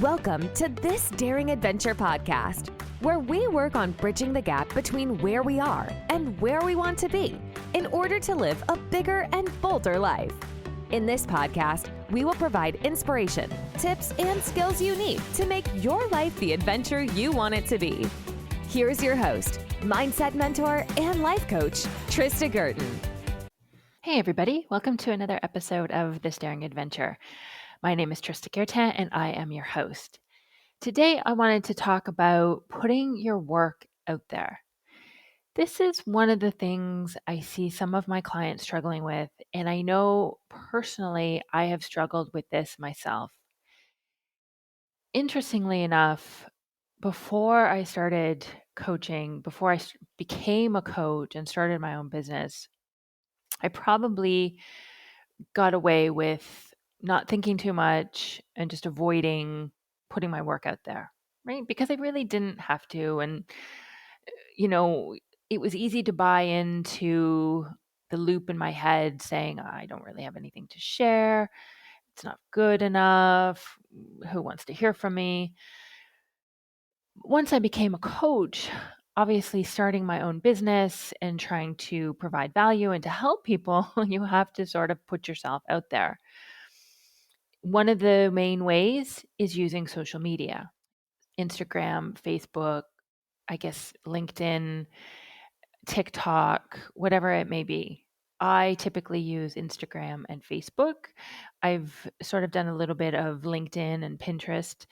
Welcome to This Daring Adventure podcast, where we work on bridging the gap between where we are and where we want to be in order to live a bigger and bolder life. In this podcast, we will provide inspiration, tips, and skills you need to make your life the adventure you want it to be. Here's your host, mindset mentor, and life coach, Trista Gurton. Hey everybody, welcome to another episode of This Daring Adventure. My name is Trista Gurton and I am your host. Today I wanted to talk about putting your work out there. This is one of the things I see some of my clients struggling with, and I know personally I have struggled with this myself. Interestingly enough, before I started coaching, before I became a coach and started my own business, I probably got away with not thinking too much and just avoiding putting my work out there, right? Because I really didn't have to. And, it was easy to buy into the loop in my head saying, I don't really have anything to share. It's not good enough. Who wants to hear from me? Once I became a coach, obviously starting my own business and trying to provide value and to help people, you have to sort of put yourself out there. One of the main ways is using social media, Instagram, Facebook, I guess LinkedIn, TikTok, whatever it may be. I typically use Instagram and Facebook. I've sort of done a little bit of LinkedIn and Pinterest,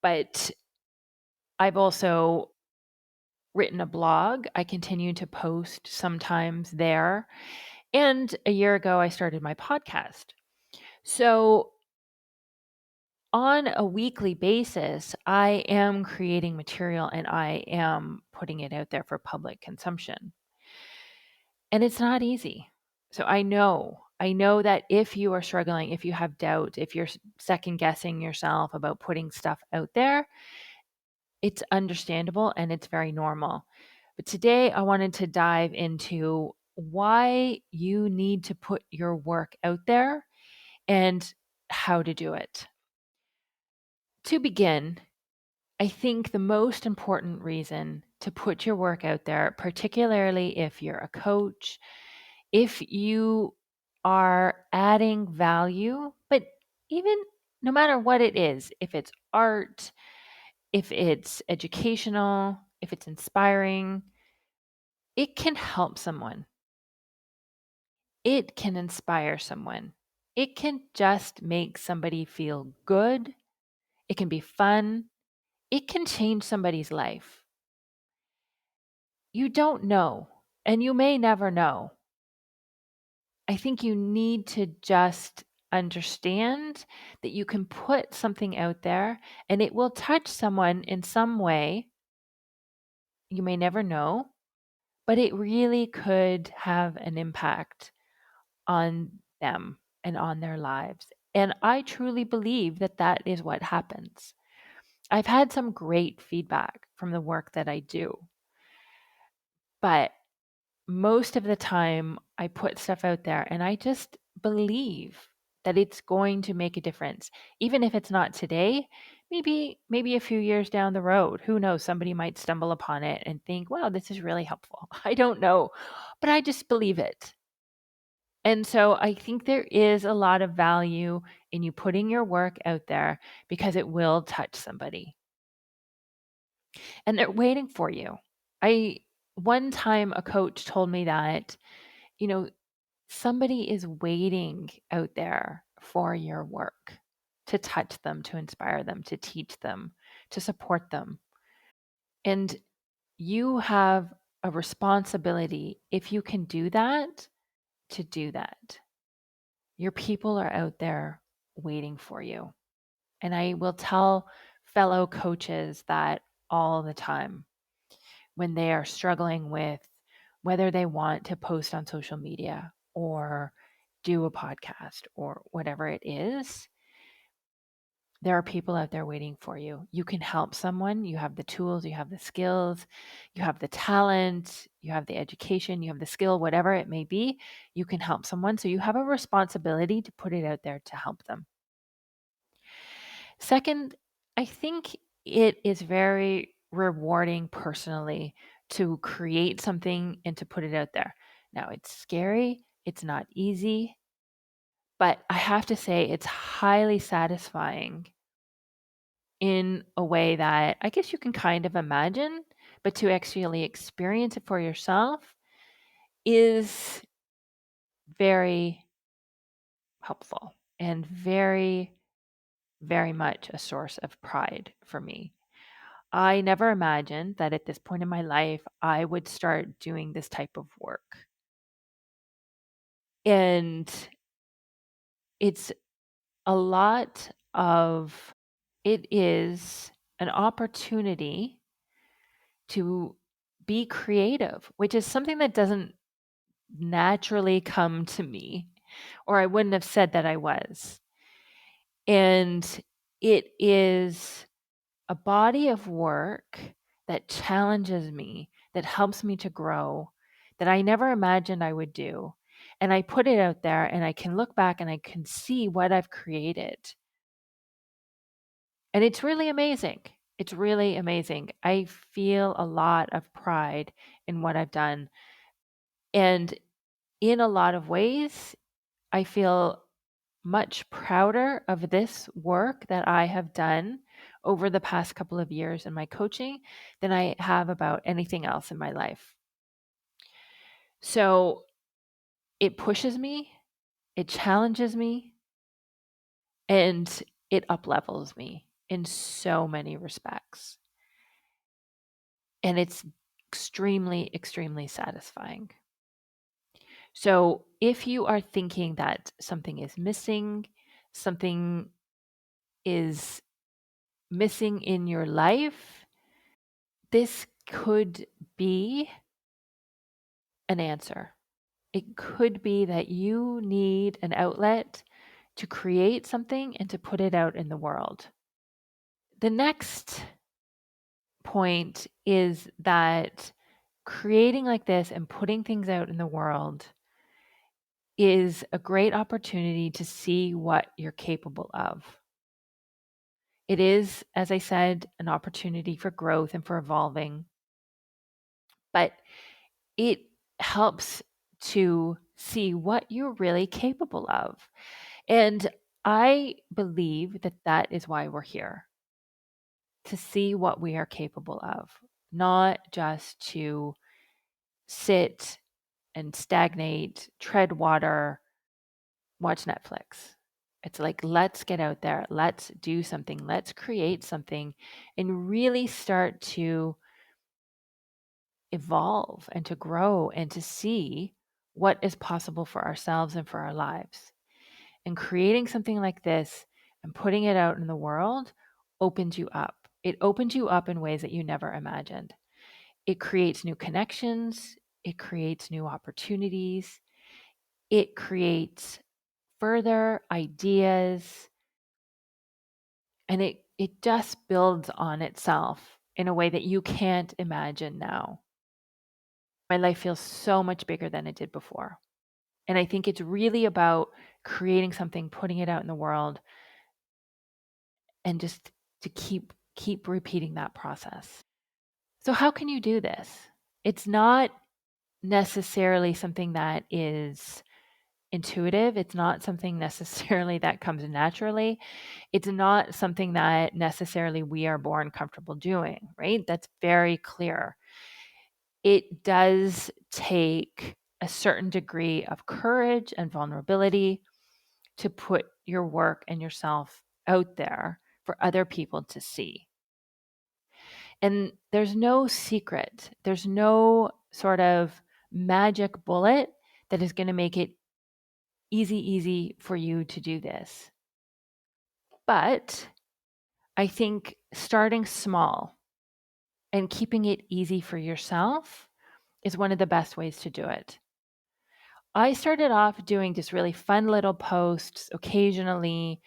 but I've also written a blog. I continue to post sometimes there. And a year ago, I started my podcast. So on a weekly basis, I am creating material and I am putting it out there for public consumption. And it's not easy. So I know that if you are struggling, if you have doubt, if you're second guessing yourself about putting stuff out there, it's understandable and it's very normal. But today I wanted to dive into why you need to put your work out there and how to do it. To begin, I think the most important reason to put your work out there, particularly if you're a coach, if you are adding value, but even no matter what it is, if it's art, if it's educational, if it's inspiring, it can help someone. It can inspire someone. It can just make somebody feel good. It can be fun. It can change somebody's life. You don't know, and you may never know. I think you need to just understand that you can put something out there and it will touch someone in some way. You may never know, but it really could have an impact on them and on their lives. And I truly believe that that is what happens. I've had some great feedback from the work that I do, but most of the time I put stuff out there and I just believe that it's going to make a difference. Even if it's not today, maybe a few years down the road, who knows, somebody might stumble upon it and think, wow, this is really helpful. I don't know, but I just believe it. And so I think there is a lot of value in you putting your work out there because it will touch somebody. And they're waiting for you. One time a coach told me that, somebody is waiting out there for your work to touch them, to inspire them, to teach them, to support them. And you have a responsibility, if you can do that, to do that. Your people are out there waiting for you. And I will tell fellow coaches that all the time when they are struggling with whether they want to post on social media or do a podcast or whatever it is. There are people out there waiting for you. You can help someone. You have the tools, you have the skills, you have the talent, you have the education, you have the skill, whatever it may be. You can help someone. So you have a responsibility to put it out there to help them. Second, I think it is very rewarding personally to create something and to put it out there. Now, it's scary, it's not easy, but I have to say it's highly satisfying in a way that I guess you can kind of imagine, but to actually experience it for yourself is very helpful and very, very much a source of pride for me. I never imagined that at this point in my life, I would start doing this type of work. And it's a lot of, it is an opportunity to be creative, which is something that doesn't naturally come to me, or I wouldn't have said that I was. And it is a body of work that challenges me, that helps me to grow, that I never imagined I would do. And I put it out there and I can look back and I can see what I've created. And it's really amazing. It's really amazing. I feel a lot of pride in what I've done. And in a lot of ways, I feel much prouder of this work that I have done over the past couple of years in my coaching than I have about anything else in my life. So it pushes me, it challenges me, and it uplevels me in so many respects. And it's extremely, extremely satisfying. So if you are thinking that something is missing, something is missing in your life, this could be an answer. It could be that you need an outlet to create something and to put it out in the world. The next point is that creating like this and putting things out in the world is a great opportunity to see what you're capable of. It is, as I said, an opportunity for growth and for evolving, but it helps to see what you're really capable of. And I believe that that is why we're here, to see what we are capable of, not just to sit and stagnate, tread water, watch Netflix. It's like, let's get out there, let's do something, let's create something, and really start to evolve and to grow and to see what is possible for ourselves and for our lives. And creating something like this and putting it out in the world opens you up. It opens you up in ways that you never imagined. It creates new connections, it creates new opportunities, it creates further ideas, and it just builds on itself in a way that you can't imagine now. My life feels so much bigger than it did before. And I think it's really about creating something, putting it out in the world, and just to keep repeating that process. So how can you do this? It's not necessarily something that is intuitive. It's not something necessarily that comes naturally. It's not something that necessarily we are born comfortable doing, right? That's very clear. It does take a certain degree of courage and vulnerability to put your work and yourself out there for other people to see. And there's no secret, there's no sort of magic bullet that is going to make it easy for you to do this. But I think starting small and keeping it easy for yourself is one of the best ways to do it. I started off doing just really fun little posts occasionally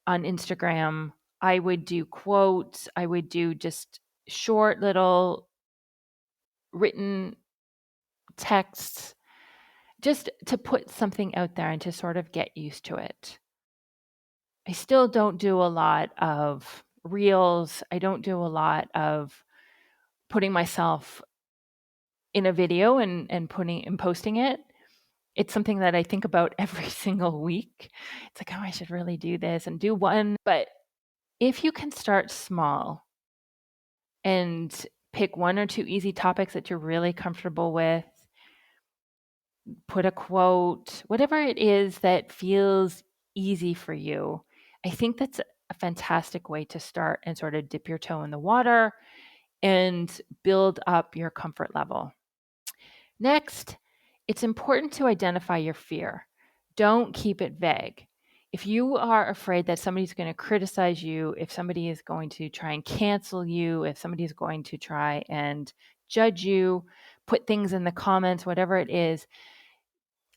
on Instagram. I would do quotes, I would do just short little written texts just to put something out there and to sort of get used to it. I still don't do a lot of reels. I don't do a lot of putting myself in a video and posting it. It's something that I think about every single week. It's like, oh, I should really do this and do one. But if you can start small and pick one or two easy topics that you're really comfortable with, put a quote, whatever it is that feels easy for you, I think that's a fantastic way to start and sort of dip your toe in the water and build up your comfort level. Next, it's important to identify your fear. Don't keep it vague. If you are afraid that somebody's going to criticize you, if somebody is going to try and cancel you, if somebody is going to try and judge you, put things in the comments, whatever it is,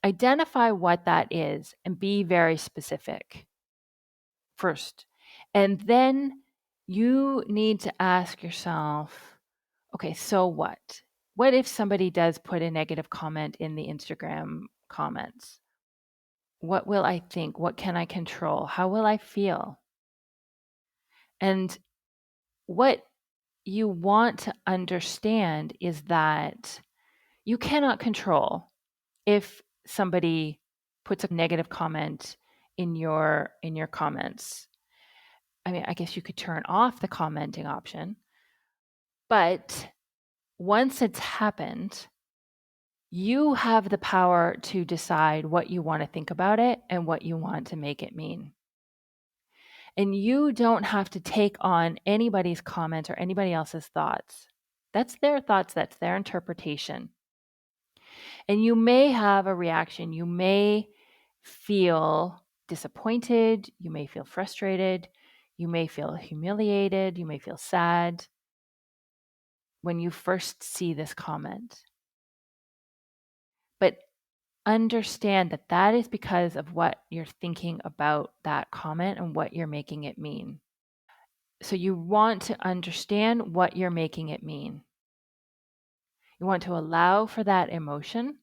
identify what that is and be very specific first. And then you need to ask yourself, okay, so what? What if somebody does put a negative comment in the Instagram comments? What will I think? What can I control? How will I feel? And what you want to understand is that you cannot control if somebody puts a negative comment in your comments. I mean, I guess you could turn off the commenting option, but once it's happened, you have the power to decide what you want to think about it and what you want to make it mean. And you don't have to take on anybody's comments or anybody else's thoughts. That's their thoughts, that's their interpretation. And you may have a reaction. You may feel disappointed. You may feel frustrated. You may feel humiliated. You may feel sad when you first see this comment. But understand that that is because of what you're thinking about that comment and what you're making it mean. So you want to understand what you're making it mean. You want to allow for that emotion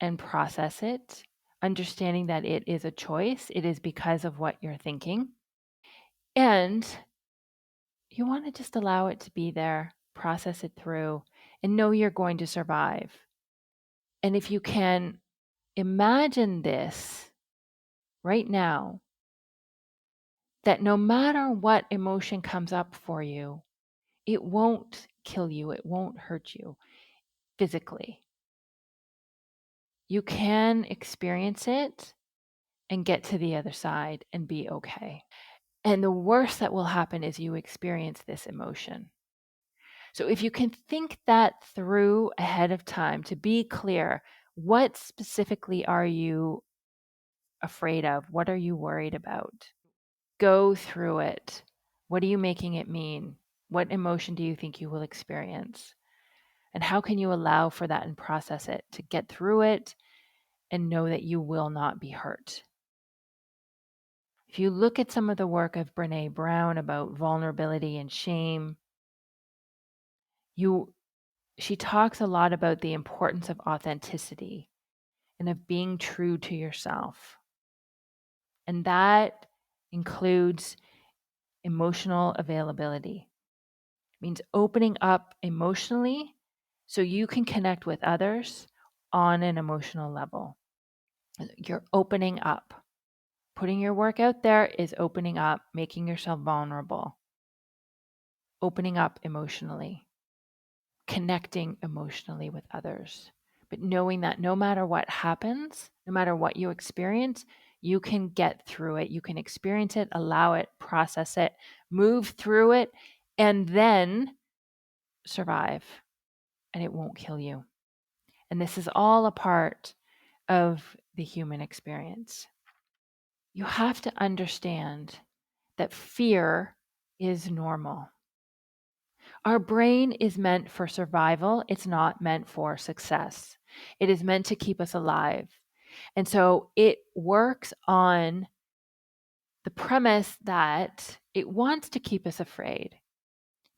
and process it, understanding that it is a choice. It is because of what you're thinking. And you want to just allow it to be there, process it through, and know you're going to survive. And if you can imagine this right now, that no matter what emotion comes up for you, it won't kill you, it won't hurt you physically. You can experience it and get to the other side and be okay. And the worst that will happen is you experience this emotion. So if you can think that through ahead of time to be clear, what specifically are you afraid of? What are you worried about? Go through it. What are you making it mean? What emotion do you think you will experience? And how can you allow for that and process it to get through it and know that you will not be hurt? If you look at some of the work of Brené Brown about vulnerability and shame, she talks a lot about the importance of authenticity and of being true to yourself. And that includes emotional availability. It means opening up emotionally so you can connect with others on an emotional level. You're opening up. Putting your work out there is opening up, making yourself vulnerable, opening up emotionally, connecting emotionally with others. But knowing that no matter what happens, no matter what you experience, you can get through it. You can experience it, allow it, process it, move through it, and then survive. And it won't kill you. And this is all a part of the human experience. You have to understand that fear is normal. Our brain is meant for survival. It's not meant for success. It is meant to keep us alive. And so it works on the premise that it wants to keep us afraid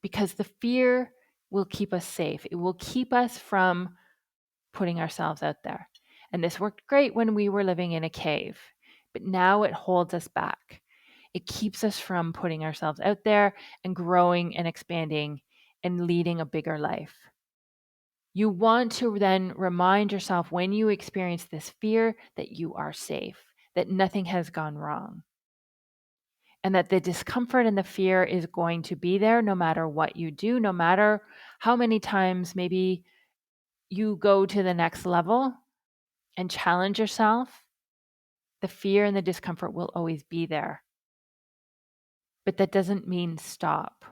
because the fear will keep us safe. It will keep us from putting ourselves out there. And this worked great when we were living in a cave, but now it holds us back. It keeps us from putting ourselves out there and growing and expanding and leading a bigger life. You want to then remind yourself when you experience this fear that you are safe, that nothing has gone wrong, and that the discomfort and the fear is going to be there no matter what you do, no matter how many times maybe you go to the next level and challenge yourself. The fear and the discomfort will always be there. But that doesn't mean stop.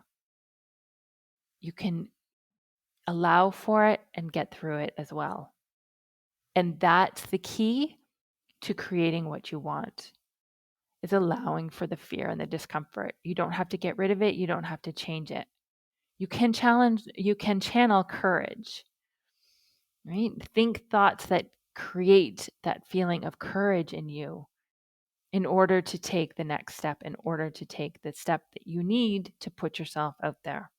You can allow for it and get through it as well. And that's the key to creating what you want, is allowing for the fear and the discomfort. You don't have to get rid of it. You don't have to change it. You can channel courage, right? Think thoughts that create that feeling of courage in you in order to take the next step, in order to take the step that you need to put yourself out there.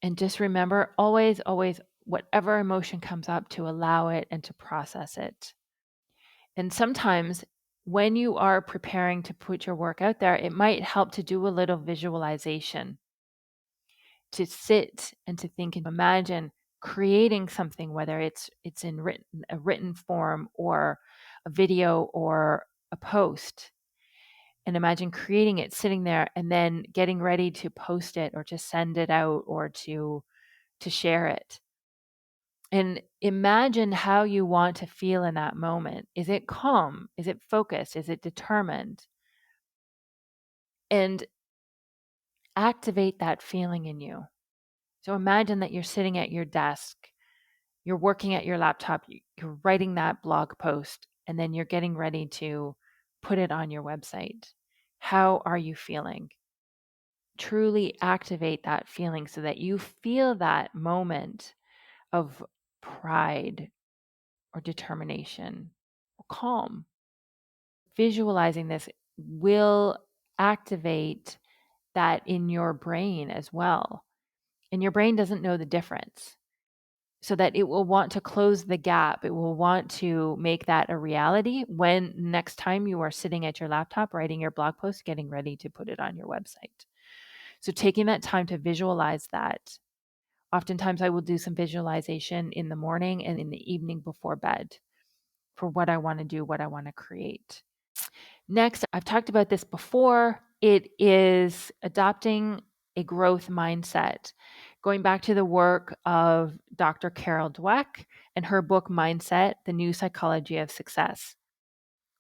And just remember, always, always, whatever emotion comes up, to allow it and to process it. And sometimes when you are preparing to put your work out there, it might help to do a little visualization, to sit and to think and imagine creating something, whether it's in a written form or a video or a post. And imagine creating it, sitting there, and then getting ready to post it or to send it out or to share it. And imagine how you want to feel in that moment. Is it calm? Is it focused? Is it determined? And activate that feeling in you. So imagine that you're sitting at your desk, you're working at your laptop, you're writing that blog post, and then you're getting ready to put it on your website. How are you feeling? Truly activate that feeling so that you feel that moment of pride or determination or calm. Visualizing this will activate that in your brain as well. And your brain doesn't know the difference. So that it will want to close the gap. It will want to make that a reality when next time you are sitting at your laptop writing your blog post, getting ready to put it on your website. So taking that time to visualize that. Oftentimes I will do some visualization in the morning and in the evening before bed for what I want to do, what I want to create. Next, I've talked about this before. It is adopting a growth mindset. Going back to the work of Dr. Carol Dweck and her book Mindset, The New Psychology of Success.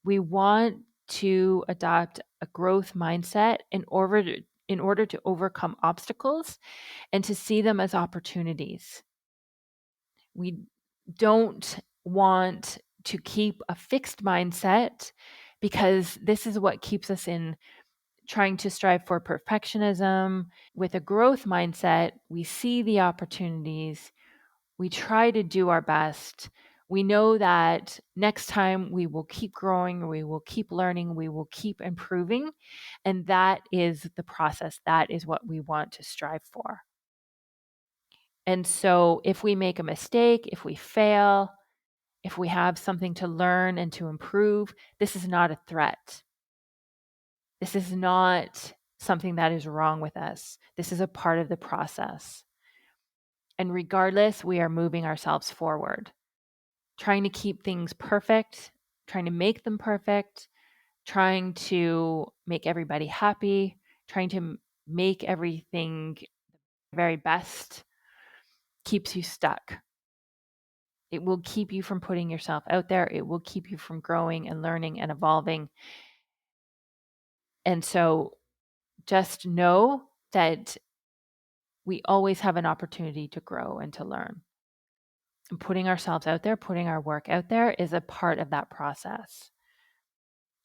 We want to adopt a growth mindset in order to overcome obstacles and to see them as opportunities. We don't want to keep a fixed mindset because this is what keeps us in trying to strive for perfectionism. With a growth mindset, we see the opportunities, we try to do our best. We know that next time we will keep growing, we will keep learning, we will keep improving. And that is the process. That is what we want to strive for. And so if we make a mistake, if we fail, if we have something to learn and to improve, this is not a threat. This is not something that is wrong with us. This is a part of the process. And regardless, we are moving ourselves forward, trying to keep things perfect, trying to make them perfect, trying to make everybody happy, trying to make everything very best keeps you stuck. It will keep you from putting yourself out there. It will keep you from growing and learning and evolving. And so just know that we always have an opportunity to grow and to learn. And putting ourselves out there, putting our work out there is a part of that process.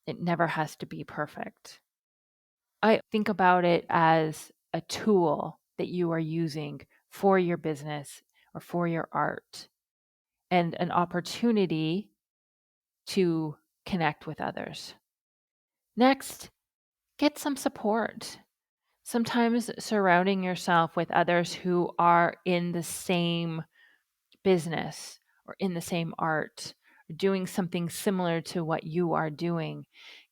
It never has to be perfect. I think about it as a tool that you are using for your business or for your art, and an opportunity to connect with others. Next, get some support. Sometimes surrounding yourself with others who are in the same business or in the same art, or doing something similar to what you are doing,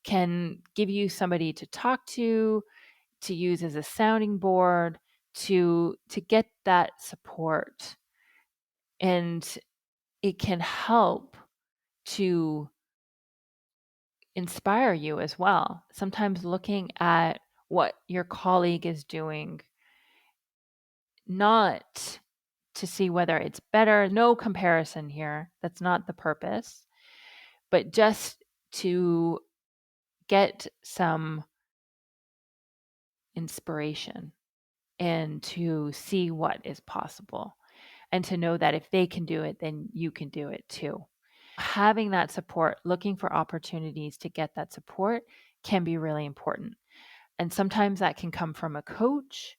can give you somebody to talk to use as a sounding board, to get that support. And it can help to inspire you as well. Sometimes looking at what your colleague is doing, not to see whether it's better, no comparison here. That's not the purpose, but just to get some inspiration and to see what is possible, and to know that if they can do it, then you can do it too. Having that support, looking for opportunities to get that support can be really important. And sometimes that can come from a coach,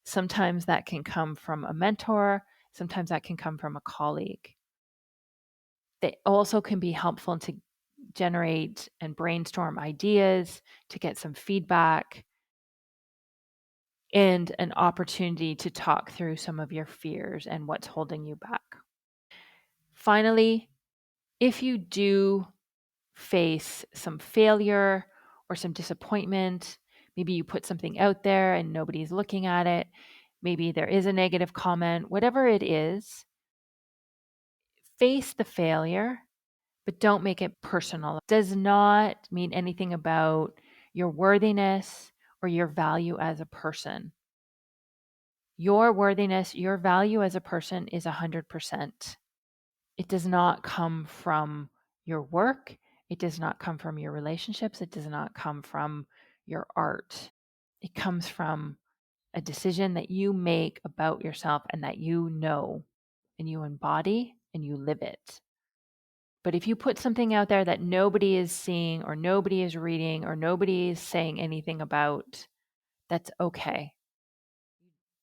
sometimes that can come from a mentor, sometimes that can come from a colleague. They also can be helpful to generate and brainstorm ideas, to get some feedback, and an opportunity to talk through some of your fears and what's holding you back. Finally, if you do face some failure or some disappointment, maybe you put something out there and nobody's looking at it, maybe there is a negative comment, whatever it is, face the failure, but don't make it personal. It does not mean anything about your worthiness or your value as a person. Your worthiness, your value as a person is 100%. It does not come from your work. It does not come from your relationships. It does not come from your art. It comes from a decision that you make about yourself and that you know and you embody and you live it. But if you put something out there that nobody is seeing or nobody is reading or nobody is saying anything about, that's okay.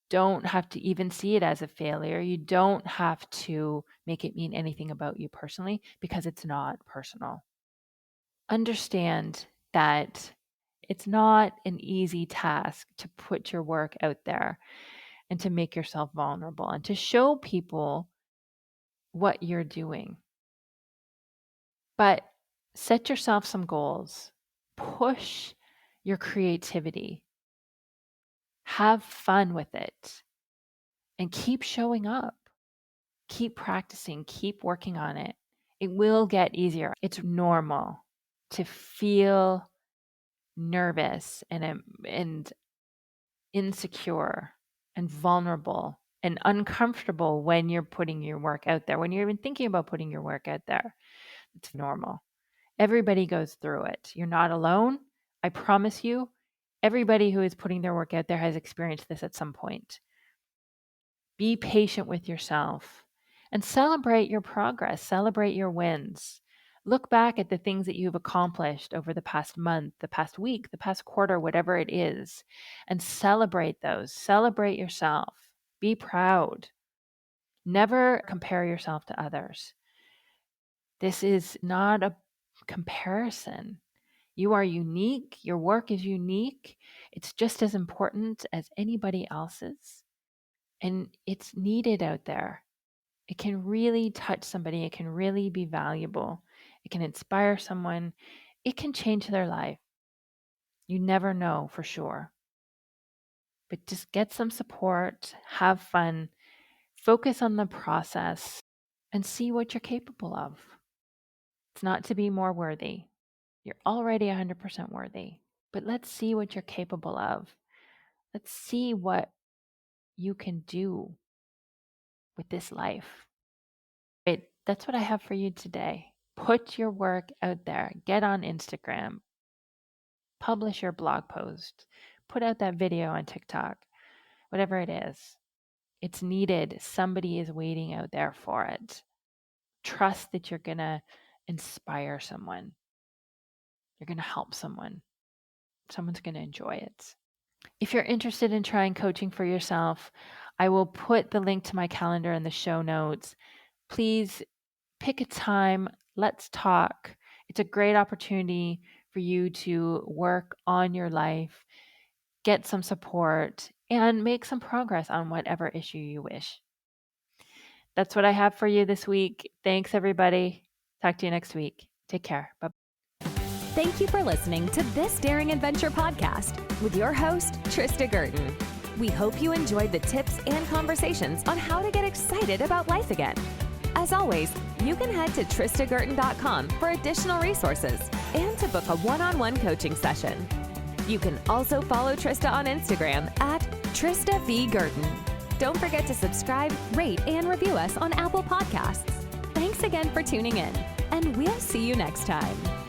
Don't have to even see it as a failure. You don't have to make it mean anything about you personally, because it's not personal. Understand that it's not an easy task to put your work out there and to make yourself vulnerable and to show people what you're doing. But set yourself some goals. Push your creativity. Have fun with it and keep showing up. Keep practicing, keep working on it. It will get easier. It's normal to feel nervous and insecure and vulnerable and uncomfortable when you're putting your work out there, when you're even thinking about putting your work out there. It's normal. Everybody goes through it. You're not alone. I promise you, everybody who is putting their work out there has experienced this at some point. Be patient with yourself and celebrate your progress, celebrate your wins. Look back at the things that you've accomplished over the past month, the past week, the past quarter, whatever it is, and celebrate those. Celebrate yourself. Be proud. Never compare yourself to others. This is not a comparison. You are unique. Your work is unique. It's just as important as anybody else's. And it's needed out there. It can really touch somebody. It can really be valuable. It can inspire someone. It can change their life. You never know for sure. But just get some support, have fun, focus on the process, and see what you're capable of. It's not to be more worthy. You're already 100% worthy. But let's see what you're capable of. Let's see what you can do with this life. Right, that's what I have for you today. Put your work out there. Get on Instagram. Publish your blog post. Put out that video on TikTok. Whatever it is. It's needed. Somebody is waiting out there for it. Trust that you're going to inspire someone. You're going to help someone. Someone's going to enjoy it. If you're interested in trying coaching for yourself, I will put the link to my calendar in the show notes. Please pick a time. Let's talk. It's a great opportunity for you to work on your life, get some support, and make some progress on whatever issue you wish. That's what I have for you this week. Thanks, everybody. Talk to you next week. Take care. Bye. Thank you for listening to This Daring Adventure podcast with your host, Trista Gurton. We hope you enjoyed the tips and conversations on how to get excited about life again. As always, you can head to tristagurton.com for additional resources and to book a one-on-one coaching session. You can also follow Trista on Instagram at Trista V. Gurton. Don't forget to subscribe, rate, and review us on Apple Podcasts. Thanks again for tuning in, and we'll see you next time.